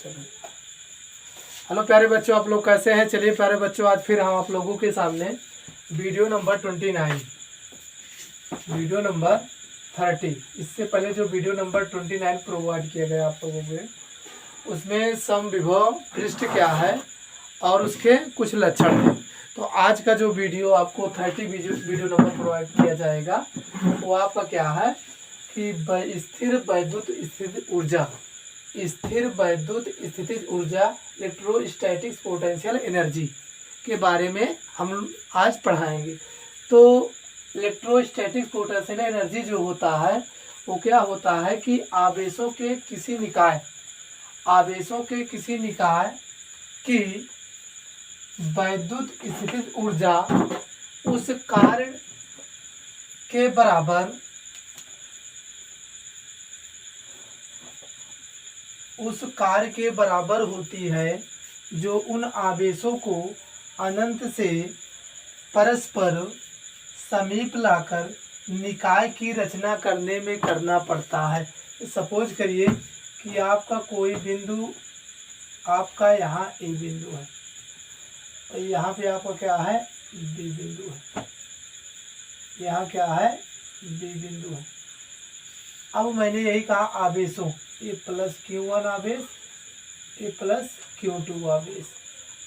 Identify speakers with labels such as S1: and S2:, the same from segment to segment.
S1: Hello प्यारे बच्चों, आप लोग कैसे हैं। चलिए प्यारे बच्चों, आज फिर हम आप लोगों के सामने वीडियो नंबर 29 वीडियो नंबर 30, इससे पहले जो वीडियो नंबर 29 प्रोवाइड किया गया आप लोगों को, उसमें समविभव पृष्ठ क्या है और उसके कुछ लक्षण हैं। तो आज का जो वीडियो आपको 30 वीडियो नंबर प्रोवाइड किया जाएगा वो आपका क्या है कि स्थिर वैद्युत स्थिति ऊर्जा, स्थिर वैद्युत स्थितिज ऊर्जा इलेक्ट्रोस्टैटिक्स पोटेंशियल एनर्जी के बारे में हम आज पढ़ाएंगे। तो इलेक्ट्रोस्टैटिक्स पोटेंशियल एनर्जी जो होता है वो क्या होता है कि आवेशों के किसी निकाय की वैद्युत स्थितिज ऊर्जा उस कार्य के बराबर होती है जो उन आवेशों को अनंत से परस्पर समीप लाकर निकाय की रचना करने में करना पड़ता है। सपोज करिए कि आपका कोई बिंदु, आपका यहाँ ए बिंदु है, तो यहाँ पे आपका क्या है बी बिंदु है, यहाँ क्या है बी बिंदु है। अब मैंने यही कहा आवेशों ए प्लस Q1 आवेश, ए प्लस Q2 आवेश,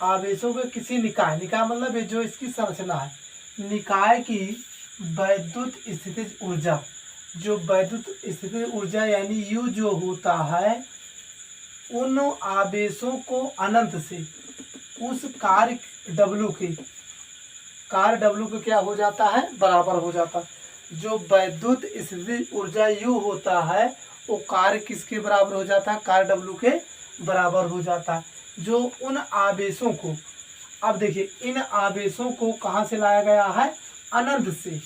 S1: आवेशों के किसी निकाय मतलब ये जो इसकी संरचना है, निकाय की वैद्युत स्थितिज ऊर्जा, जो वैद्युत स्थितिज ऊर्जा यानी U जो होता है उन आवेशों को अनंत से उस कार्य W के क्या हो जाता है बराबर हो जाता है। जो वैद्युत स्थितिज ऊर्जा U होता है वो कार्य किसके बराबर हो जाता है, कार्य W के बराबर हो जाता है। जो उन आवेशों को, अब देखिए इन आवेशों को कहाँ से लाया गया है, अनंत से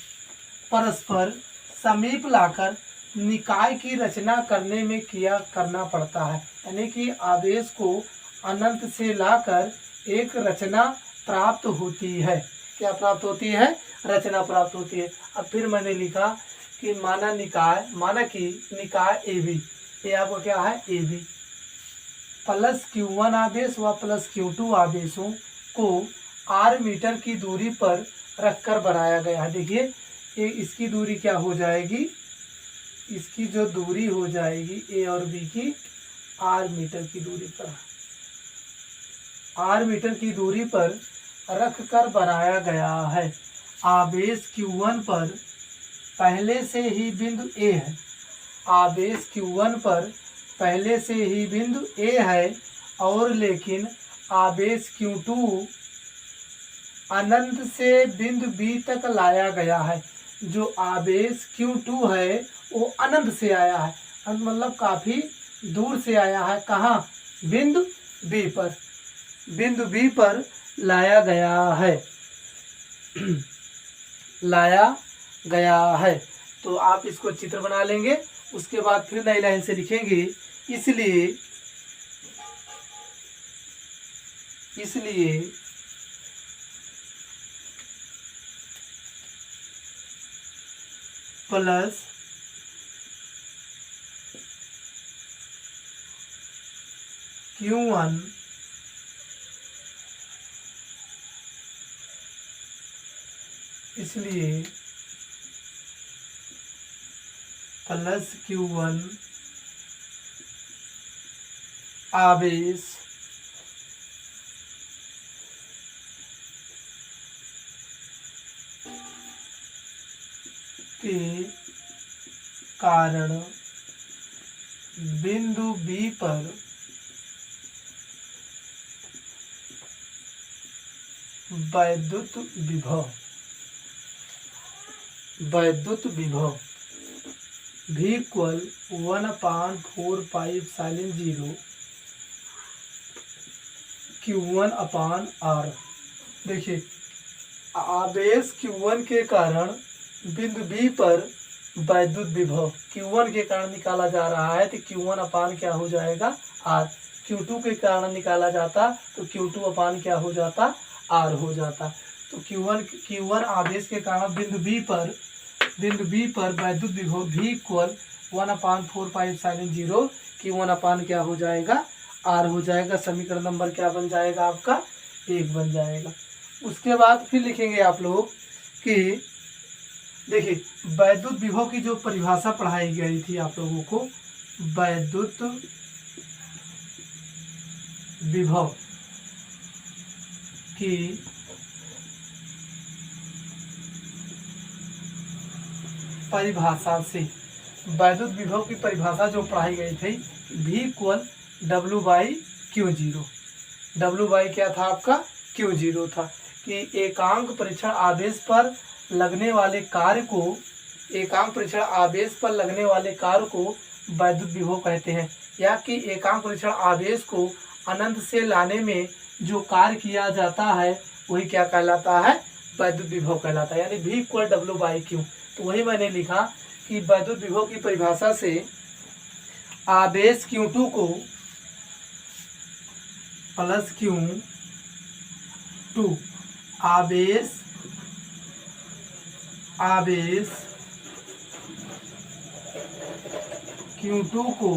S1: परस्पर समीप लाकर निकाय की रचना करने में करना पड़ता है। यानी कि आवेश को अनंत से लाकर एक रचना प्राप्त होती है। क्या प्राप्त होती है, रचना प्राप्त होती है। अब फिर मैंने लिखा कि माना कि निकाय ए बी, ये आपको क्या है ए बी प्लस Q1 आवेश व प्लस Q2 आवेशों को R मीटर की दूरी पर रखकर बनाया गया है। देखिए ये इसकी दूरी क्या हो जाएगी, इसकी जो दूरी हो जाएगी ए और बी की R मीटर की दूरी पर, R मीटर की दूरी पर रख कर बनाया गया है। आवेश Q1 पर पहले से ही बिंदु A है, आवेश Q1 पर पहले से ही बिंदु A है और लेकिन आवेश Q2 अनंत से बिंदु B तक लाया गया है। जो आवेश Q2 है वो अनंत से आया है, मतलब काफ़ी दूर से आया है। कहाँ, बिंदु B पर लाया गया है। तो आप इसको चित्र बना लेंगे, उसके बाद फिर नई लाइन से लिखेंगे इसलिए प्लस Q1 प्लस Q1 आवेश के कारण बिंदु B पर वैद्युत विभव V इक्वल 1/4πε0 Q1/R। देखिए आवेश Q1 के कारण बिंदु B पर वैद्युत विभव Q1 के कारण निकाला जा रहा है, तो Q1 क्या हो जाएगा R। Q2 के कारण निकाला जाता तो Q2 क्या हो जाता, R हो जाता। तो Q1 आवेश के कारण बिंदु B पर वैद्युत विभव V इक्वल 1/4πε0 Q1 क्या हो जाएगा आर हो जाएगा। समीकरण नंबर क्या बन जाएगा आपका 1 बन जाएगा। उसके बाद फिर लिखेंगे आप लोग कि देखिए वैद्युत विभव की जो परिभाषा पढ़ाई गई थी आप लोगों को, वैद्युत विभव की परिभाषा से, वैद्युत विभव की परिभाषा जो पढ़ाई गई थी V इक्वल W/Q0। W क्या था आपका Q0 था कि एकांक परीक्षण आवेश पर लगने वाले कार्य को, एकांक परीक्षण आवेश पर लगने वाले कार्य को वैद्युत विभव कहते हैं, या कि एकांक परीक्षण आवेश को अनंत से लाने में जो कार्य किया जाता है वही क्या कहलाता है, वैद्युत विभव कहलाता है, यानी V इक्वल W/Q। तो वही मैंने लिखा कि वैद्युत विभव की परिभाषा से आवेश Q2 को प्लस Q2, आवेश Q2 को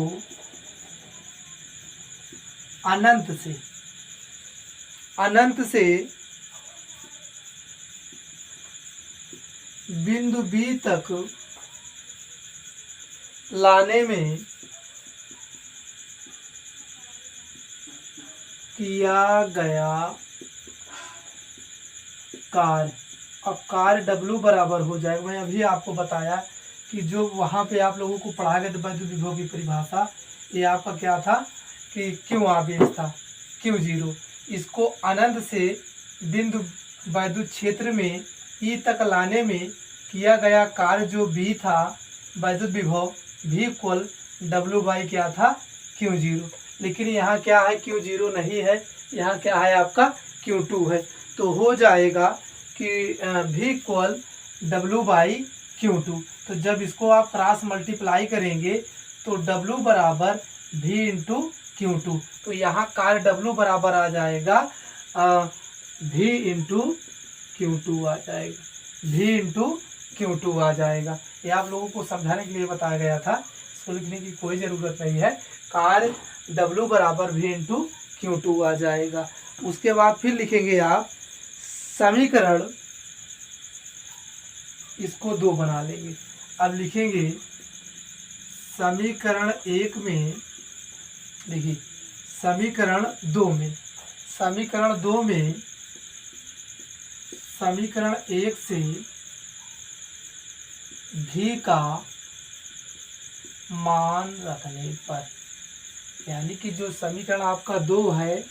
S1: अनंत से बिंदु B तक लाने में किया गया कार्य। अब कार्य W बराबर हो जाएगा। मैं अभी आपको बताया कि जो वहाँ पे आप लोगों को पढ़ा गया था वैद्युत विभव की परिभाषा, ये आपका क्या था कि क्यों आवेश था Q0, इसको अनंत से बिंदु वैद्युत क्षेत्र में E तक लाने में किया गया कार्य जो B था, वैद्युत विभव V इक्वल W/ क्या था Q0। लेकिन यहाँ क्या है Q0 नहीं है, यहाँ क्या है आपका Q2 है। तो हो जाएगा कि V इक्वल W/Q2। तो जब इसको आप क्रॉस मल्टीप्लाई करेंगे तो W बराबर V इंटू Q2। तो यहाँ कार्य W बराबर आ जाएगा V इंटू Q2 आ जाएगा, V इंटू Q2 आ जाएगा। ये आप लोगों को समझाने के लिए बताया गया था, इसको लिखने की कोई ज़रूरत नहीं है। कार्य W बराबर V इंटू Q2 आ जाएगा। उसके बाद फिर लिखेंगे आप समीकरण, इसको 2 बना लेंगे। अब लिखेंगे समीकरण 1 में, देखिए समीकरण 2 में, समीकरण 2 में समीकरण 1 से V का मान रखने पर, यानी कि जो समीकरण आपका 2 है,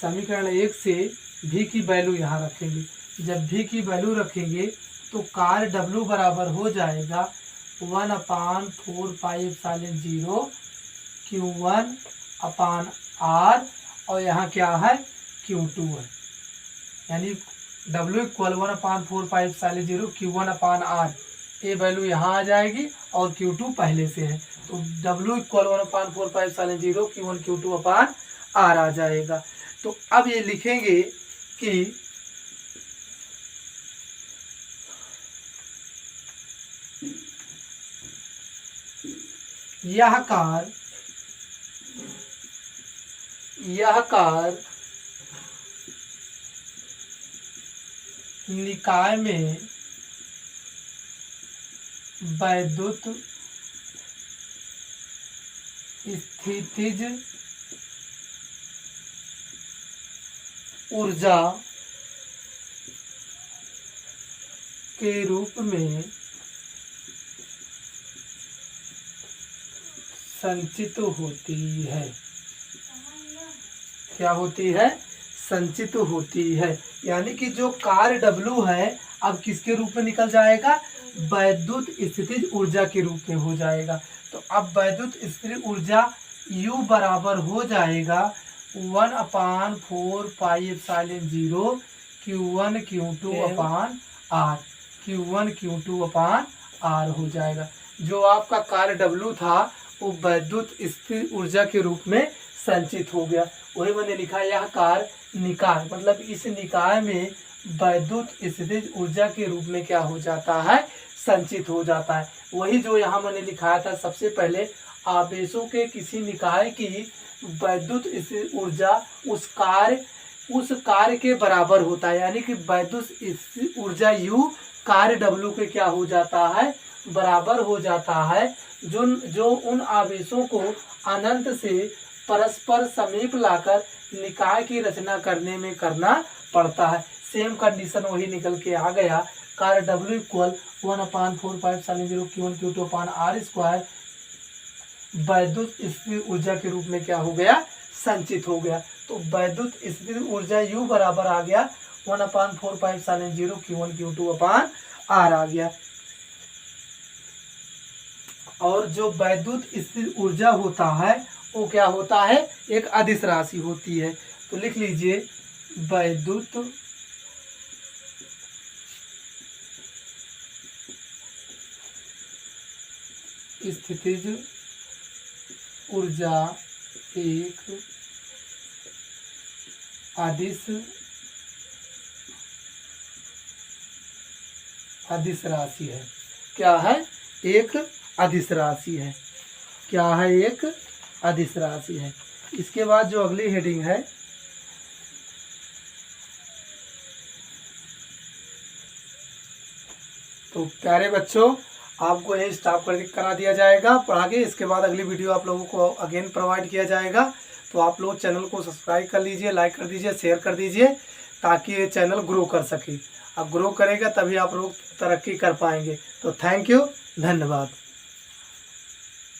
S1: समीकरण 1 से V की वैल्यू यहाँ रखेंगे। जब V की वैल्यू रखेंगे तो कार्य W बराबर हो जाएगा 1/4πε0 Q1/R, और यहाँ क्या है Q2 है, यानी W इक्वल 1/4πε0 Q1/R, ये वैल्यू यहाँ आ जाएगी और Q2 पहले से है, तो W इक्वल 1/4πε0 Q1 Q2/R आ जाएगा। तो अब ये लिखेंगे कि यह कार्य निकाय में वैद्युत स्थितिज ऊर्जा के रूप में संचित होती है। क्या होती है? संचित होती है, यानी कि जो कार्य W है अब किसके रूप में निकल जाएगा? वैद्युत स्थितिज ऊर्जा के रूप में हो जाएगा। तो अब वैद्युत स्थितिज ऊर्जा U बराबर हो जाएगा 1/4πε0 Q1 Q2/R, Q1 Q2/R हो जाएगा। जो आपका कार्य W था वो वैद्युत स्थितिज ऊर्जा के रूप में संचित हो गया। वही मैंने लिखा, यह कार्य निकाय, मतलब इस निकाय में वैद्युत स्थितिज ऊर्जा के रूप में क्या हो जाता है? संचित हो जाता है। वही जो यहाँ मैंने लिखाया था सबसे पहले, आवेशों के किसी निकाय की वैद्युत स्थिर ऊर्जा उस कार्य के बराबर होता है, यानी कि वैद्युत स्थिर ऊर्जा U कार्य W के क्या हो जाता है, बराबर हो जाता है, जो उन आवेशों को अनंत से परस्पर समीप लाकर निकाय की रचना करने में करना पड़ता है। सेम कंडीशन वही निकल के आ गया। कार्य W इक्वल 1/4πε0 Q1 Q2/r² वैद्युत स्थिर ऊर्जा के रूप में क्या हो गया, संचित हो गया। तो वैद्युत स्थिर ऊर्जा U बराबर आ गया 1/4πε0 Q1 Q2/r आ गया। और जो वैद्युत स्थिर ऊर्जा होता है वो क्या होता है, एक अदिश राशि होती है। तो लिख लीजिए वैद्युत स्थितिज ऊर्जा एक अदिश राशि है। क्या है, एक अदिश राशि है। क्या है, एक अदिश राशि है। इसके बाद जो अगली हेडिंग है, तो प्यारे बच्चों आपको यही स्टॉप करा दिया जाएगा पढ़ा के। इसके बाद अगली वीडियो आप लोगों को अगेन प्रोवाइड किया जाएगा। तो आप लोग चैनल को सब्सक्राइब कर लीजिए, लाइक कर दीजिए, शेयर कर दीजिए, ताकि ये चैनल ग्रो कर सके। अब ग्रो करेगा तभी आप लोग तरक्की कर पाएंगे। तो थैंक यू, धन्यवाद।